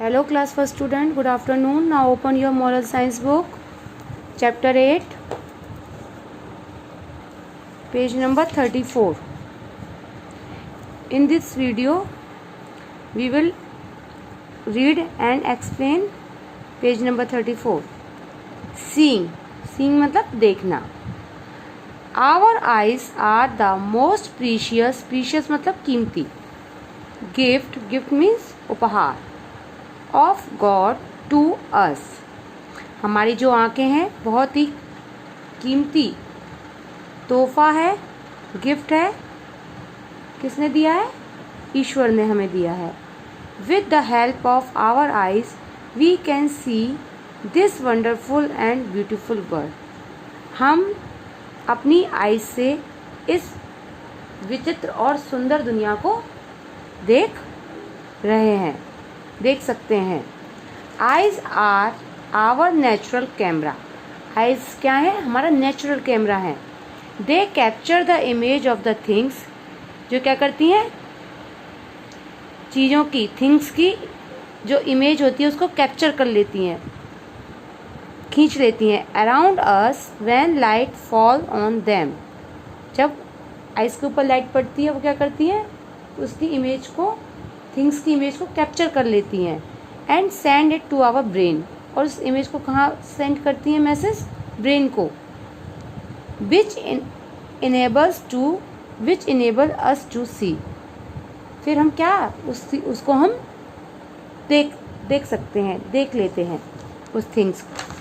Hello class first student, good afternoon. Now open your moral science book, chapter 8, page number 34. In this video, we will read and explain page number 34. Seeing मतलब देखना. Our eyes are the most precious मतलब कीमती. Gift means उपहार. Of God to us. हमारी जो आंखें हैं बहुत ही कीमती तोहफा है, गिफ्ट है. किसने दिया है? ईश्वर ने हमें दिया है. With the help of our eyes we can see this wonderful and beautiful world. हम अपनी आइज से इस विचित्र और सुंदर दुनिया को देख रहे हैं, देख सकते हैं. Eyes are our natural camera. Eyes क्या है? हमारा नेचुरल कैमरा है. They capture the image of the things. जो क्या करती हैं? चीज़ों की, थिंग्स की जो इमेज होती है उसको कैप्चर कर लेती हैं, खींच लेती हैं. Around us when light fall on them. जब आइज के ऊपर लाइट पड़ती है वो क्या करती हैं? उसकी इमेज को, थिंग्स की इमेज को कैप्चर कर लेती हैं. And send it to our brain. और उस इमेज को कहाँ सेंड करती हैं? मैसेज ब्रेन को. विच इनेबल अस टू सी. फिर हम क्या उसको हम देख सकते हैं, देख लेते हैं उस थिंग्स को.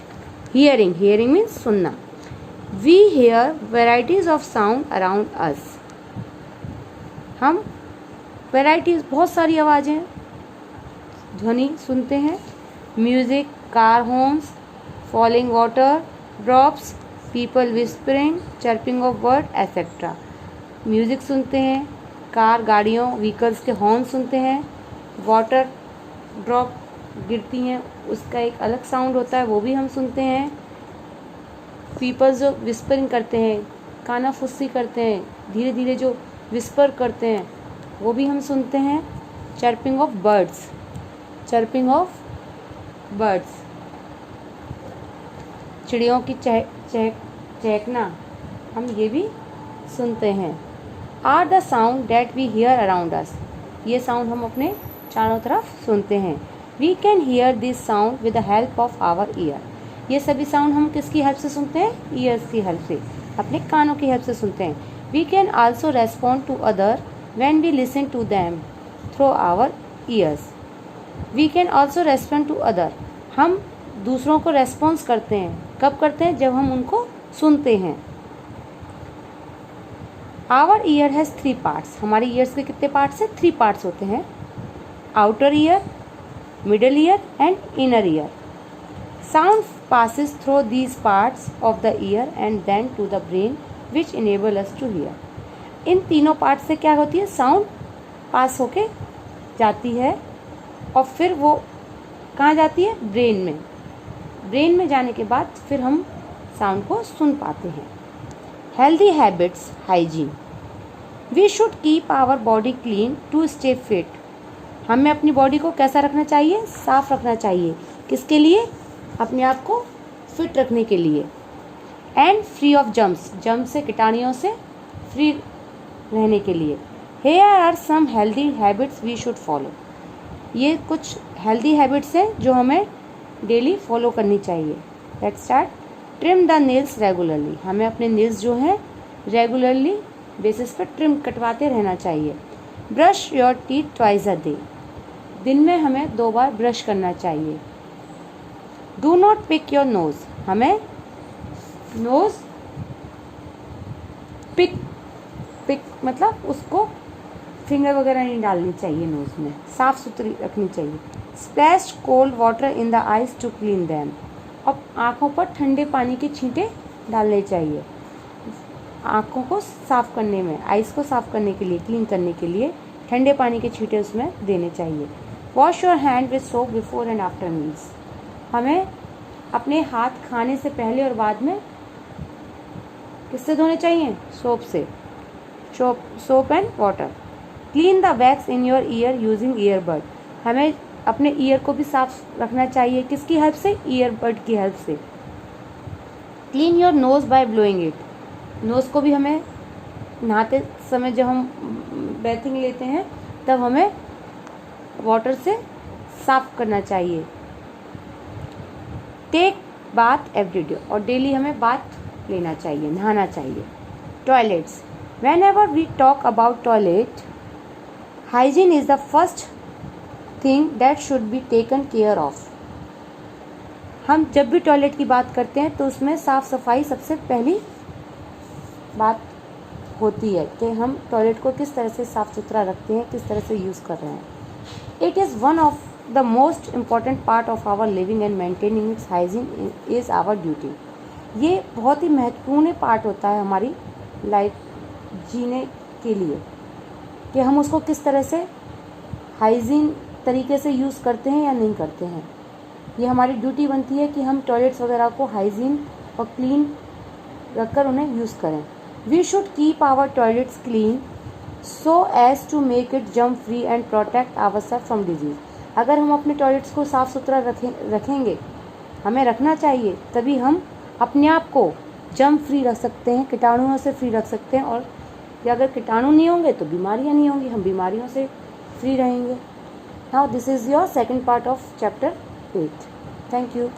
हियरिंग मीन्स सुनना. We hear varieties of sound around us. हम वेराइटीज, बहुत सारी आवाज़ें, ध्वनि सुनते हैं. Music, car horns, falling water drops, people whispering, chirping of bird etcetera. Music सुनते हैं, कार, गाड़ियों, व्हीकल्स के हॉर्न सुनते हैं. वाटर ड्रॉप गिरती हैं, उसका एक अलग साउंड होता है, वो भी हम सुनते हैं. पीपल्स जो विस्परिंग करते हैं, कानाफुस्सी करते हैं, धीरे धीरे जो विस्पर करते हैं, वो भी हम सुनते हैं. चर्पिंग ऑफ बर्ड्स, चिड़ियों की चहकना, हम ये भी सुनते हैं. Are the sound that we hear around us. ये साउंड हम अपने चारों तरफ सुनते हैं. We can hear this sound with the help of our ear. ये सभी साउंड हम किसकी हेल्प से सुनते हैं? ईयर्स की हेल्प से, अपने कानों की हेल्प से सुनते हैं. We can also respond to other when we listen to them through our ears. We can also respond to other. हम दूसरों को रेस्पॉन्स करते हैं. कब करते हैं? जब हम उनको सुनते हैं. Our ear has 3 parts. हमारे ईयर्स के कितने पार्ट्स हैं? 3 पार्ट्स होते हैं. Outer ear, middle ear and inner ear. Sound passes through these parts of the ear and then to the brain which enable us to hear. इन तीनों part से क्या होती है? साउंड पास होके जाती है और फिर वो कहाँ जाती है? ब्रेन में. ब्रेन में जाने के बाद फिर हम साउंड को सुन पाते हैं. Healthy habits, hygiene. We should keep our body clean to stay fit. हमें अपनी बॉडी को कैसा रखना चाहिए? साफ रखना चाहिए. किसके लिए? अपने आप को फिट रखने के लिए. एंड फ्री ऑफ जम्स से, कीटाणुओं से फ्री रहने के लिए. Here are some healthy habits we should follow. ये कुछ हेल्दी हैबिट्स हैं जो हमें डेली फॉलो करनी चाहिए. Let's start. Trim the nails regularly. हमें अपने नेल्स जो हैं रेगुलरली बेसिस पर ट्रिम कटवाते रहना चाहिए. Brush your teeth twice a day. दिन में हमें 2 बार ब्रश करना चाहिए. Do not pick your nose. हमें नोज पिक मतलब उसको फिंगर वगैरह नहीं डालनी चाहिए नोज़ में, साफ़ सुथरी रखनी चाहिए. Splash cold water in the eyes to clean them. और आँखों पर ठंडे पानी के छींटे डालने चाहिए आँखों को साफ़ करने में, आइज़ को साफ़ करने के लिए, क्लीन करने के लिए ठंडे पानी के छींटे उसमें देने चाहिए. Wash your hand with soap before and after meals. हमें अपने हाथ खाने से पहले और बाद में किससे धोने चाहिए? सोप से. Soap and water. Clean the wax in your year using earbud. हमें अपने ईयर को भी साफ रखना चाहिए। किसकी हेल्प से? ईयरबड की हेल्प से। Clean your nose by blowing it. Nose को भी हमें नहाते समय जब हम बैथिंग लेते हैं तब हमें वाटर से साफ करना चाहिए। टेक बाथ एवरीडे, और डेली हमें बाथ लेना चाहिए, नहाना चाहिए। Toilets, whenever we talk about toilet, hygiene is the first thing that should be taken care of. हम जब भी टॉयलेट की बात करते हैं तो उसमें साफ सफाई सबसे पहली बात होती है कि हम टॉयलेट को किस तरह से साफ सुथरा रखते हैं, किस तरह से यूज़ कर रहे हैं। It is one of the most important part of our living and maintaining its hygiene is our duty. ये बहुत ही महत्वपूर्ण पार्ट होता है हमारी लाइफ जीने के लिए कि हम उसको किस तरह से हाइजीन तरीके से यूज़ करते हैं या नहीं करते हैं। ये हमारी ड्यूटी बनती है कि हम टॉयलेट्स वगैरह को हाइजीन और क्लीन रखकर उन्हें यूज़ करें। We should keep our toilets clean so as to make it germ free and protect ourself from disease. अगर हम अपने टॉयलेट्स को साफ़ सुथरा रखेंगे, हमें रखना चाहिए, तभी हम अपने आप को जर्म फ्री रख सकते हैं, कीटाणुओं से फ्री रख सकते हैं। और अगर कीटाणु नहीं होंगे तो बीमारियां नहीं होंगी, हम बीमारियों से फ्री रहेंगे। Now this is your second part of chapter 8. Thank you.